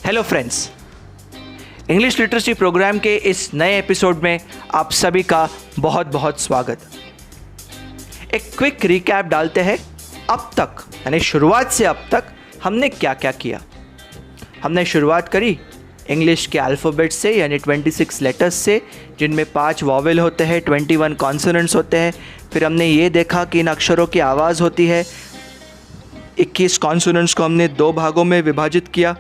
Hello friends, English literacy programme के इस नए एपिसोड में आप सभी का बहुत बहुत स्वागत। एक क्विक रिकैप डालते हैं। अब तक यानी शुरुआत से अब तक हमने क्या क्या किया। हमने शुरुआत करी इंग्लिश के अल्फ़ाबेट से यानी 26 लेटर्स से, जिनमें 5 वॉवेल होते हैं, 21 कॉन्सोनेंट्स होते हैं। फिर हमने ये देखा कि इन अक्षरों की आवाज़ होती है। 21 कॉन्सोनेंट्स को हमने 2 भागों में विभाजित किया।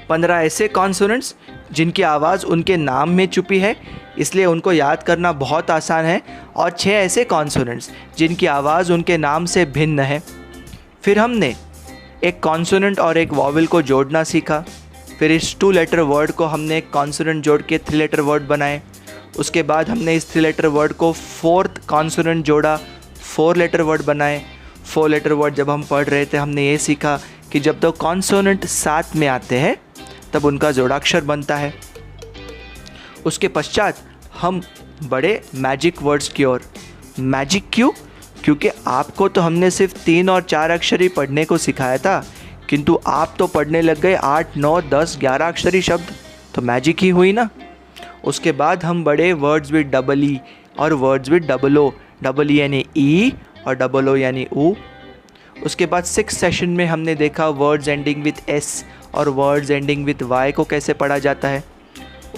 15 ऐसे कॉन्सोनेंट्स जिनकी आवाज़ उनके नाम में छुपी है, इसलिए उनको याद करना बहुत आसान है, और 6 ऐसे कॉन्सोनेंट्स जिनकी आवाज़ उनके नाम से भिन्न है। फिर हमने एक कॉन्सोनेंट और एक वॉवेल को जोड़ना सीखा। फिर इस 2 लेटर वर्ड को हमने एक कॉन्सोनेंट जोड़ के 3 लेटर वर्ड बनाए। उसके बाद हमने इस 3 लेटर वर्ड को 4th कॉन्सोनेंट जोड़ा, 4 लेटर वर्ड बनाए। 4 लेटर वर्ड जब हम पढ़ रहे थे हमने ये सीखा कि जब 2 कॉन्सोनेंट साथ में आते हैं तब उनका जोड़ाक्षर बनता है। उसके पश्चात हम बड़े मैजिक वर्ड्स की ओर। मैजिक क्यों? क्योंकि आपको तो हमने सिर्फ 3 और 4 अक्षरी पढ़ने को सिखाया था, किंतु आप तो पढ़ने लग गए 8, 9, 10, 11 अक्षरी शब्द, तो मैजिक ही हुई ना। उसके बाद हम बड़े वर्ड्स विद डबल ई और words with double O. Double E यानी ई और डबल ओ यानी ऊ। उसके बाद 6 सेशन में हमने देखा वर्ड्स एंडिंग विथ एस और वर्ड्स एंडिंग विथ वाई को कैसे पढ़ा जाता है।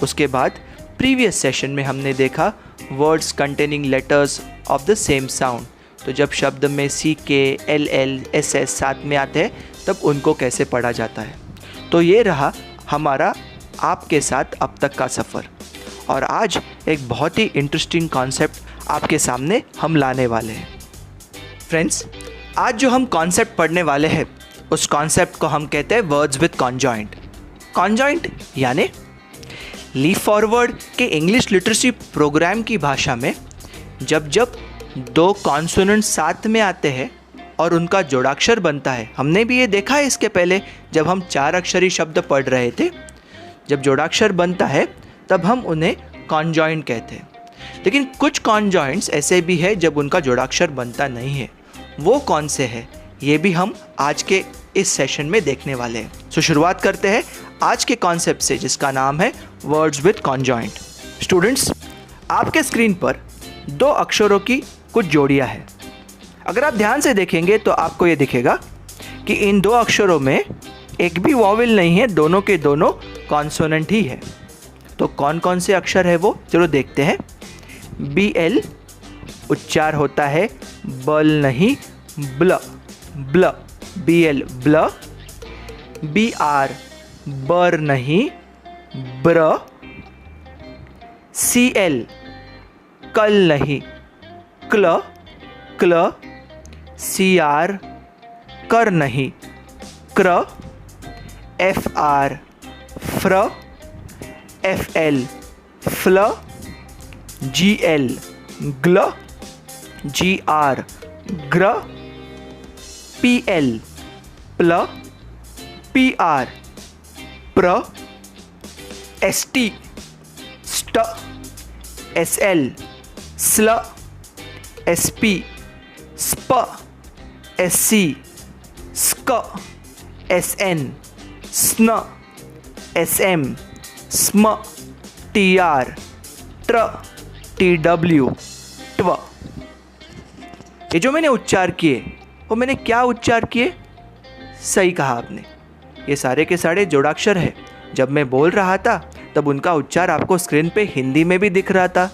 उसके बाद प्रीवियस सेशन में हमने देखा words containing letters of the same sound. तो जब शब्द में सी के, एल एल, एस एस साथ में आते हैं तब उनको कैसे पढ़ा जाता है। तो ये रहा हमारा आपके साथ अब तक का सफ़र, और आज एक बहुत ही इंटरेस्टिंग कॉन्सेप्ट आपके सामने हम लाने वाले हैं। फ्रेंड्स, आज जो हम कॉन्सेप्ट पढ़ने वाले हैं उस कॉन्सेप्ट को हम कहते हैं वर्ड्स विद कॉन्जॉइंट। कॉन्जॉइंट यानी लीफ फॉरवर्ड के इंग्लिश लिटरेसी प्रोग्राम की भाषा में जब जब 2 कॉन्सोनेंट साथ में आते हैं और उनका जोड़ाक्षर बनता है। हमने भी ये देखा है इसके पहले जब हम 4 अक्षरी शब्द पढ़ रहे थे। जब जोड़ाक्षर बनता है तब हम उन्हें कॉन्जॉइंट कहते हैं। लेकिन कुछ कॉन्जॉइंट्स ऐसे भी है जब उनका जोड़ाक्षर बनता नहीं है। वो कौन से हैं ये भी हम आज के इस सेशन में देखने वाले हैं। सो शुरुआत करते हैं आज के कॉन्सेप्ट से, जिसका नाम है वर्ड्स विद कॉन्जॉइंट। स्टूडेंट्स, आपके स्क्रीन पर 2 अक्षरों की कुछ जोड़ियां हैं। अगर आप ध्यान से देखेंगे तो आपको ये दिखेगा कि इन 2 अक्षरों में एक भी वॉवेल नहीं है, दोनों के दोनों कॉन्सोनेंट ही है। तो कौन कौन से अक्षर है वो चलो देखते हैं। बी एल उच्चार होता है बल नहीं ब्ल, ब्ल, बी एल ब्ल। बी आर बर नहीं ब्र। सी एल कल नहीं क्ल, क्ल। सी आर कर नहीं क्र। एफ आर फ्र। एफ एल फ्ल। जी एल ग्ल। जी आर ग्र। पी एल प्ल। पी आर प्र। एस टी स्ट। एस एल स्ल। एस पी स्प। एस सी स्क। एस एन स्न। एस एम स्म। टी आर ट्र। टी डब्ल्यू ट्व। ये जो मैंने उच्चार किए वो मैंने क्या उच्चार किए? सही कहा आपने, ये सारे के सारे जोड़ाक्षर है। जब मैं बोल रहा था तब उनका उच्चार आपको स्क्रीन पे हिंदी में भी दिख रहा था।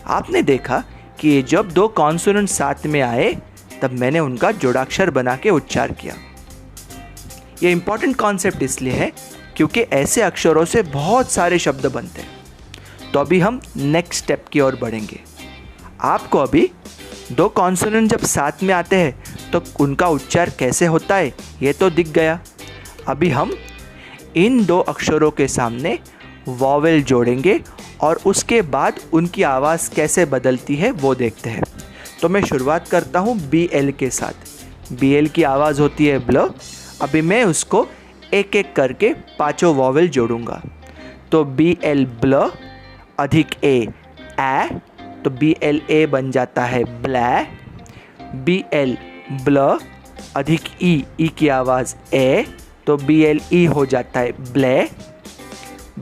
आपने देखा कि जब 2 कॉन्सोनेंट साथ में आए तब मैंने उनका जोड़ाक्षर बना के उच्चार किया। ये इंपॉर्टेंट कॉन्सेप्ट इसलिए है क्योंकि ऐसे अक्षरों से बहुत सारे शब्द बनते हैं। तो अभी हम नेक्स्ट स्टेप की ओर बढ़ेंगे। आपको अभी 2 कॉन्सोनेंट जब साथ में आते हैं तो उनका उच्चार कैसे होता है ये तो दिख गया। अभी हम इन 2 अक्षरों के सामने वॉवेल जोड़ेंगे और उसके बाद उनकी आवाज़ कैसे बदलती है वो देखते हैं। तो मैं शुरुआत करता हूँ बी एल के साथ। बी एल की आवाज़ होती है ब्ल। अभी मैं उसको एक एक करके 5 वॉवेल जोड़ूंगा। तो बी एल ब्ल अधिक ए तो बी एल ए बन जाता है ब्लै। बी एल ब्ल अधिक ई की आवाज़ ए तो BLE हो जाता है ब्ले,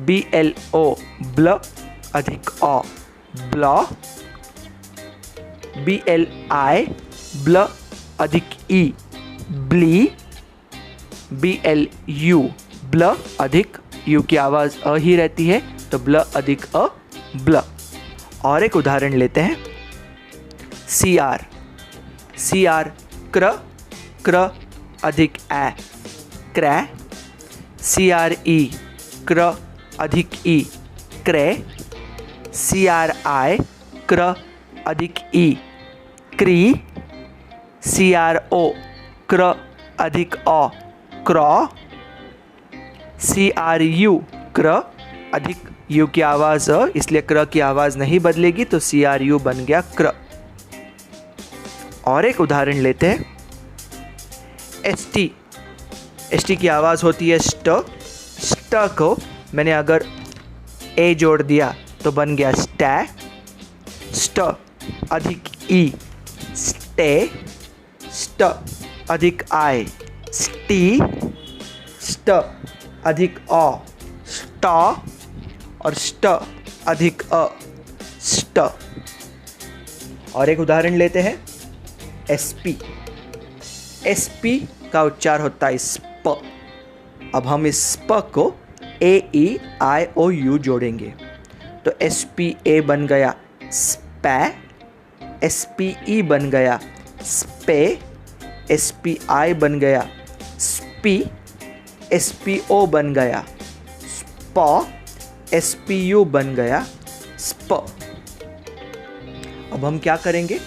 BLO ब्ल अधिक ओ ब्लॉ, BLI ब्ल अधिक ई ब्ली, BLU ब्ल अधिक यू की आवाज़ अ ही रहती है तो ब्ल अधिक अ ब्ल। और एक उदाहरण लेते हैं, CR, CR क्र, क्र अधिक ए क्रੈ, CRE क्र अधिक ई क्रे, CRI क्र अधिक ई क्री, CRO क्र अधिक ओ क्रॉ, CRU क्र अधिक यू की आवाज़ अ, इसलिए क्र की आवाज़ नहीं बदलेगी तो CRU बन गया क्र। और एक उदाहरण लेते हैं, ST, ST की आवाज़ होती है स्ट, स्ट को मैंने अगर ए जोड़ दिया तो बन गया स्टै, स्ट अधिक ई स्टे, स्ट अधिक आई स्टी, स्ट अधिक अ स्टॉ और स्ट अधिक अ स्ट। और एक उदाहरण लेते हैं, SP, SP का उच्चार होता है स्प। अब हम इस स्प को AEIOU जोड़ेंगे तो SPA बन गया स्पै, SPE बन गया स्पे, SPI बन गया स्पी, SPO बन गया स्पॉ, SPU बन गया स्प। अब हम क्या करेंगे,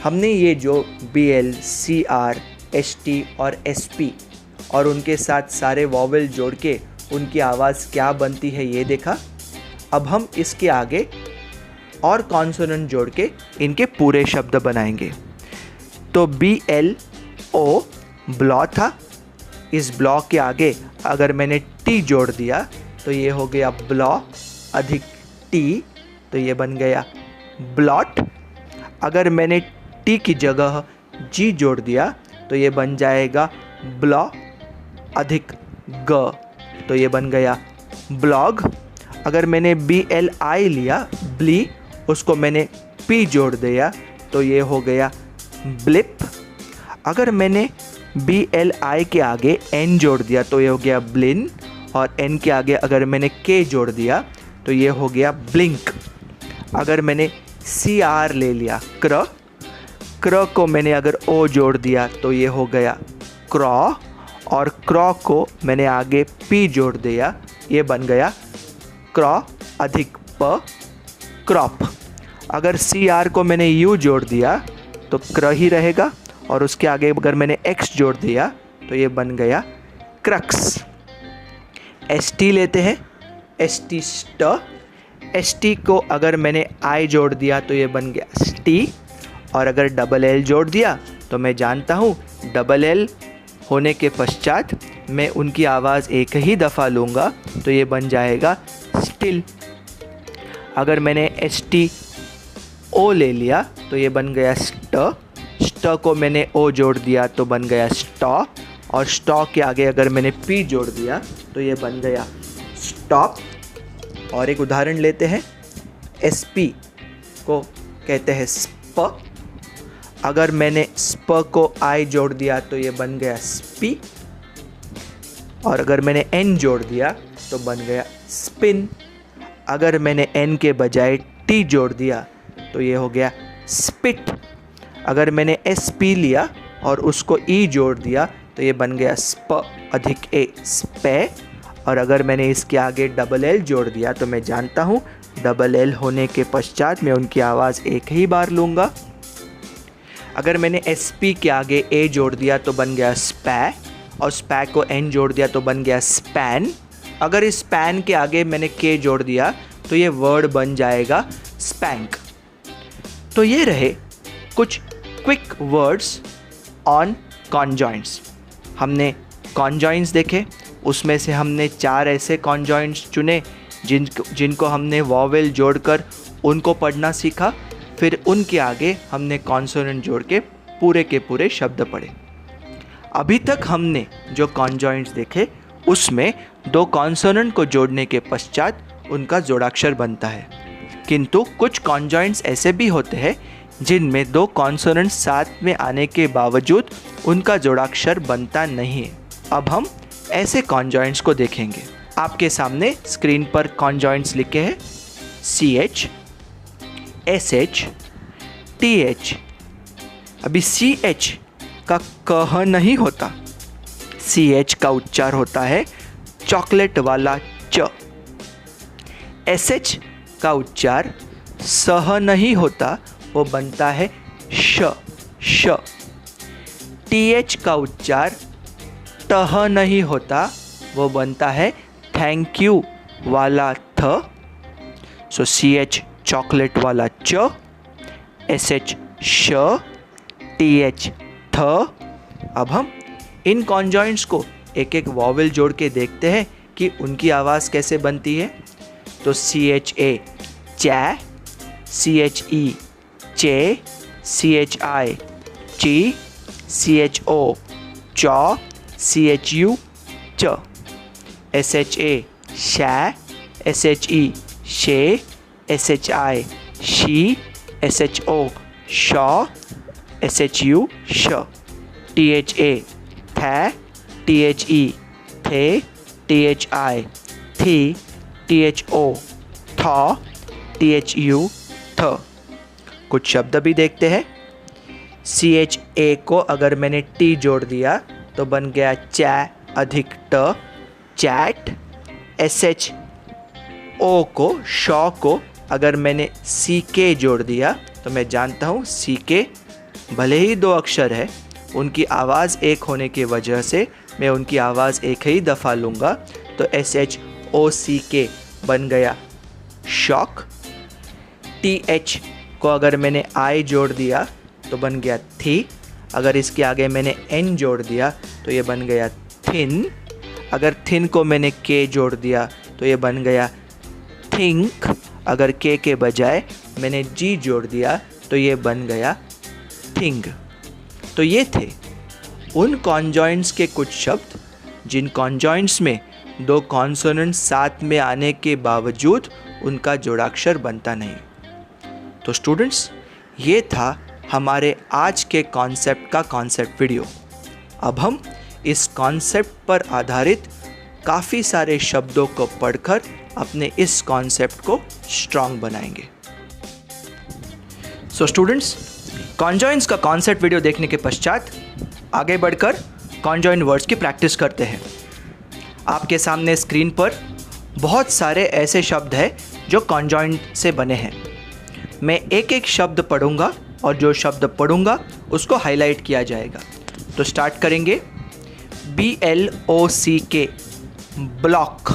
हमने ये जो BL, CR, ST और SP और उनके साथ सारे वॉवेल जोड़ के उनकी आवाज़ क्या बनती है ये देखा। अब हम इसके आगे और कॉन्सोनेंट जोड़ के इनके पूरे शब्द बनाएंगे। तो BLO ब्लॉ था, इस ब्लॉ के आगे अगर मैंने T जोड़ दिया तो ये हो गया ब्लॉ अधिक T, तो ये बन गया ब्लॉट। अगर मैंने T की जगह G जोड़ दिया तो ये बन जाएगा ब्लॉ अधिक ग, तो ये बन गया ब्लॉग। अगर मैंने BLI लिया ब्ली, उसको मैंने P जोड़ दिया तो ये हो गया ब्लिप। अगर मैंने BLI के आगे N जोड़ दिया तो ये हो गया ब्लिन, और N के आगे अगर मैंने K जोड़ दिया तो ये हो गया ब्लिंक। अगर मैंने CR ले लिया क्र, क्र को मैंने अगर O जोड़ दिया तो ये हो गया क्रॉ, और क्रॉ को मैंने आगे P जोड़ दिया, ये बन गया क्रॉ अधिक प क्रॉप। अगर CR को मैंने U जोड़ दिया तो क्र ही रहेगा, और उसके आगे अगर मैंने X जोड़ दिया तो ये बन गया क्रक्स। ST लेते हैं, ST स्ट, ST को अगर मैंने I जोड़ दिया तो ये बन गया स्टी, और अगर डबल L जोड़ दिया तो मैं जानता हूँ डबल L होने के पश्चात मैं उनकी आवाज़ एक ही दफ़ा लूँगा तो ये बन जाएगा स्टिल। अगर मैंने STO ले लिया तो ये बन गया स्ट, स्ट को मैंने O जोड़ दिया तो बन गया स्टॉ, और स्टॉ के आगे अगर मैंने P जोड़ दिया तो ये बन गया स्टॉप। और एक उदाहरण लेते हैं, SP को कहते हैं स्प, अगर मैंने स्प को I जोड़ दिया तो ये बन गया स्पी, और अगर मैंने N जोड़ दिया तो बन गया स्पिन। अगर मैंने N के बजाय T जोड़ दिया तो ये हो गया स्पिट। अगर मैंने SP लिया और उसको E जोड़ दिया तो ये बन गया स्प अधिक A स्पे, और अगर मैंने इसके आगे डबल L जोड़ दिया तो मैं जानता हूँ डबल L होने के पश्चात मैं उनकी आवाज़ एक ही बार लूँगा। अगर मैंने SP के आगे A जोड़ दिया तो बन गया स्पै, और स्पै को N जोड़ दिया तो बन गया स्पैन। अगर इस स्पैन के आगे मैंने K जोड़ दिया तो ये वर्ड बन जाएगा स्पैंक। तो ये रहे कुछ क्विक वर्ड्स ऑन कॉन्जॉइंट्स। हमने कॉन्जॉइंट्स देखे, उसमें से हमने 4 ऐसे कॉन्जॉइंट्स चुने जिनको हमने वॉवेल जोड़कर उनको पढ़ना सीखा, फिर उनके आगे हमने कॉन्सोनेंट जोड़ के पूरे शब्द पढ़े। अभी तक हमने जो कॉन्जॉइंट्स देखे उसमें दो कॉन्सोनेंट को जोड़ने के पश्चात उनका जोड़ाक्षर बनता है, किंतु कुछ कॉन्जॉइंट्स ऐसे भी होते हैं जिनमें दो कॉन्सोनेंट्स साथ में आने के बावजूद उनका जोड़ाक्षर बनता नहीं है। अब हम ऐसे कॉन्जॉइंट्स को देखेंगे। आपके सामने स्क्रीन पर कॉन्जॉइंट्स लिखे हैं CH, SH, TH। अभी CH का कह नहीं होता, CH का उच्चार होता है चॉकलेट वाला च। SH का उच्चार सह नहीं होता, वो बनता है श। TH का उच्चार टह नहीं होता, वो बनता है थैंक यू वाला थ। सो CH चॉकलेट वाला च, SH श, TH थ। अब हम इन कॉन्जॉइंट्स को एक एक वॉवेल जोड़ के देखते हैं कि उनकी आवाज़ कैसे बनती है। तो CHA चै, CHE चे, CHI ची, CHO चौ, CHU च। SHA शै, SHE शे, SHI शी, SHO शौ, SHU श। THA थै, THE थे, THI थी, THO थौ, THU थ। कुछ शब्द भी देखते हैं। CHA को अगर मैंने T जोड़ दिया तो बन गया चै अधिक ट, चैट। SHO को, शॉ को अगर मैंने CK जोड़ दिया तो मैं जानता हूँ CK भले ही दो अक्षर है, उनकी आवाज़ एक होने की वजह से मैं उनकी आवाज़ एक ही दफ़ा लूँगा, तो SHOCK बन गया शॉक। TH को अगर मैंने I जोड़ दिया तो बन गया थी, अगर इसके आगे मैंने N जोड़ दिया तो ये बन गया थिन, अगर थिन को मैंने K जोड़ दिया तो ये बन गया थिंक, अगर K के बजाय मैंने G जोड़ दिया तो ये बन गया थिंग। तो ये थे उन कॉन्जॉइंट्स के कुछ शब्द जिन कॉन्जॉइंट्स में दो कॉन्सोनेंट्स साथ में आने के बावजूद उनका जोड़ाक्षर बनता नहीं। तो स्टूडेंट्स, ये था हमारे आज के कॉन्सेप्ट का कॉन्सेप्ट वीडियो। अब हम इस कॉन्सेप्ट पर आधारित काफ़ी सारे शब्दों को पढ़कर अपने इस कॉन्सेप्ट को स्ट्रॉन्ग बनाएंगे। सो स्टूडेंट्स, कॉन्जॉइंट्स का कॉन्सेप्ट वीडियो देखने के पश्चात आगे बढ़कर कॉन्जॉइंट वर्ड्स की प्रैक्टिस करते हैं। आपके सामने स्क्रीन पर बहुत सारे ऐसे शब्द हैं जो कॉन्जॉइंट से बने हैं। मैं एक एक शब्द पढ़ूंगा और जो शब्द पढ़ूंगा उसको हाईलाइट किया जाएगा। तो स्टार्ट करेंगे। BLOCK block,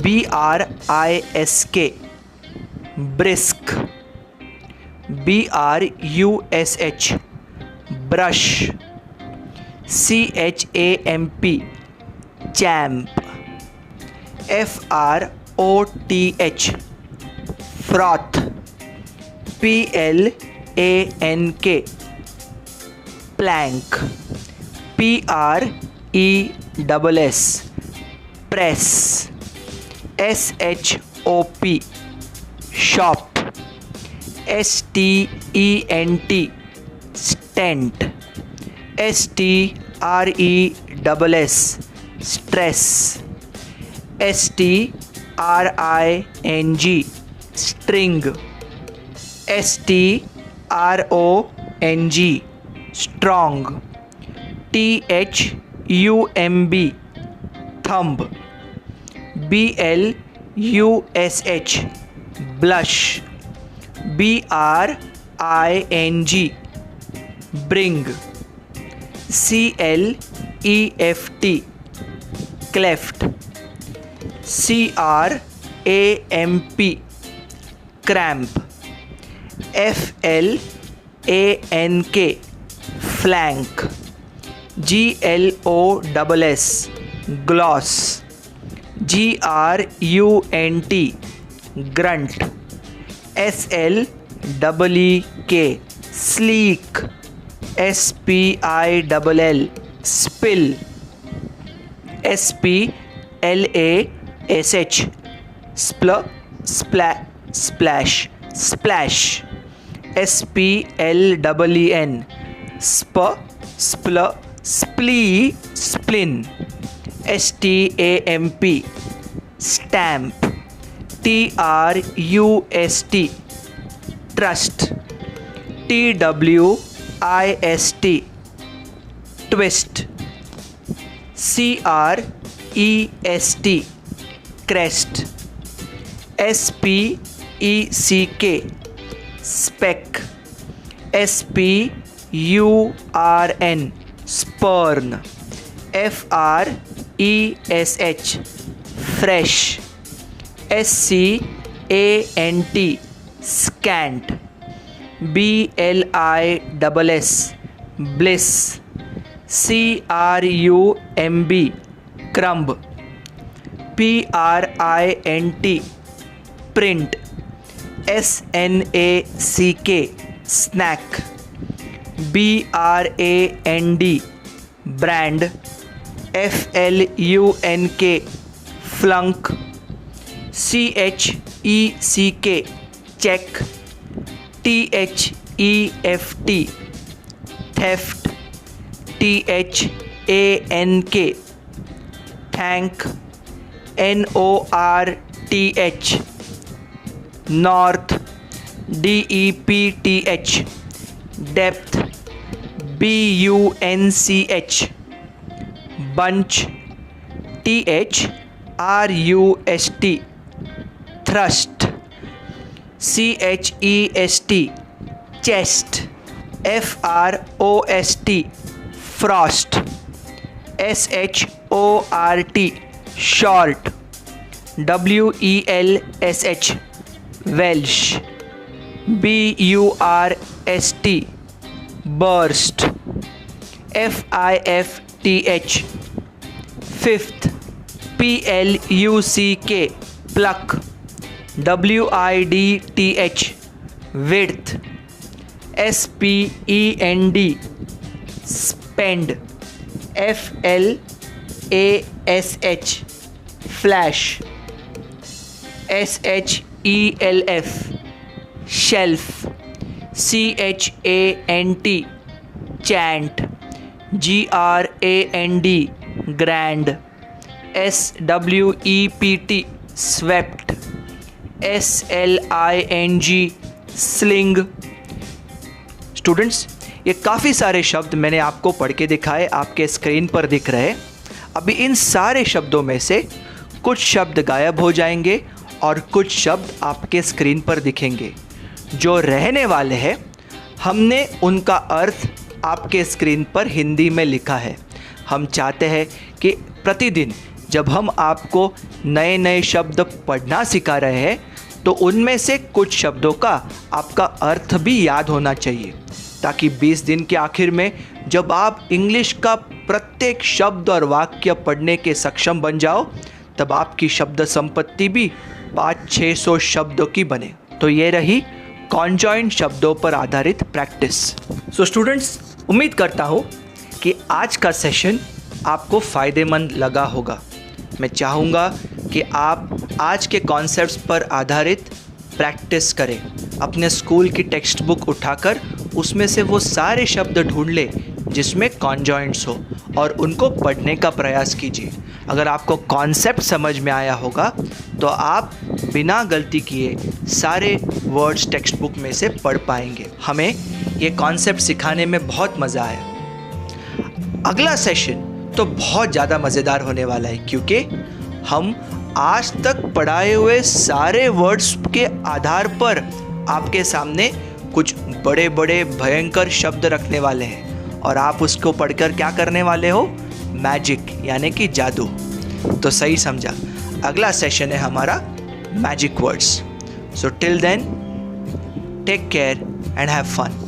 BRISK brisk, BRUSH brush, CHAMP champ, FROTH froth, PLANK plank, PRESS press, SHOP shop, STENT stent, STRESS stress, STRING string, STRONG strong, THUMB thumb, BLUSH blush, BRING bring, CLEFT cleft, CRAMP cramp, FLANK flank, GLOSS gloss, GRUNT grunt, SLEEK sleek, SPILL spill, SPLASH splash, splash, SPLEN splee, splin, STAMP stamp, TRUST trust, TWIST twist, CREST crest, SPECK speck, SPURN spurn, FRESH fresh, SCANT scant, BLISS bliss, CRUMB crumb, PRINT print, SNACK snack, BRAND brand, FLUNK flunk, CHECK check, THEFT theft, THANK thank, NORTH north, DEPTH depth, BUNCH bunch, THRUST thrust, CHEST chest, FROST frost, SHORT short, WELSH Welsh, BURST burst, FIFTH fifth, PLUCK pluck, WIDTH width, SPEND spend, FLASH flash, SHELF shelf, CHANT chant, GRAND grand, SWEPT swept, SLING sling। Students, ये काफ़ी सारे शब्द मैंने आपको पढ़ के दिखाए, आपके स्क्रीन पर दिख रहे। अभी इन सारे शब्दों में से कुछ शब्द गायब हो जाएंगे और कुछ शब्द आपके स्क्रीन पर दिखेंगे। जो रहने वाले हैं हमने उनका अर्थ आपके स्क्रीन पर हिंदी में लिखा है। हम चाहते हैं कि प्रतिदिन जब हम आपको नए नए शब्द पढ़ना सिखा रहे हैं तो उनमें से कुछ शब्दों का आपका अर्थ भी याद होना चाहिए, ताकि 20 दिन के आखिर में जब आप इंग्लिश का प्रत्येक शब्द और वाक्य पढ़ने के सक्षम बन जाओ तब आपकी शब्द संपत्ति भी 500-600 शब्दों की बने। तो ये रही कॉन्जॉइंट शब्दों पर आधारित प्रैक्टिस। सो स्टूडेंट्स, उम्मीद करता हूँ कि आज का सेशन आपको फ़ायदेमंद लगा होगा। मैं चाहूँगा कि आप आज के कॉन्सेप्ट्स पर आधारित प्रैक्टिस करें। अपने स्कूल की टेक्स्ट बुक उठाकर उसमें से वो सारे शब्द ढूंढ लें जिसमें कॉन्जॉइंट्स हो और उनको पढ़ने का प्रयास कीजिए। अगर आपको कॉन्सेप्ट समझ में आया होगा तो आप बिना गलती किए सारे वर्ड्स टेक्स्ट बुक में से पढ़ पाएंगे। हमें ये कॉन्सेप्ट सिखाने में बहुत मज़ा आया। अगला सेशन तो बहुत ज़्यादा मज़ेदार होने वाला है, क्योंकि हम आज तक पढ़ाए हुए सारे वर्ड्स के आधार पर आपके सामने कुछ बड़े बड़े भयंकर शब्द रखने वाले हैं और आप उसको पढ़कर क्या करने वाले हो? मैजिक, यानी कि जादू। तो सही समझा, अगला सेशन है हमारा magic words. So till then, take care and have fun.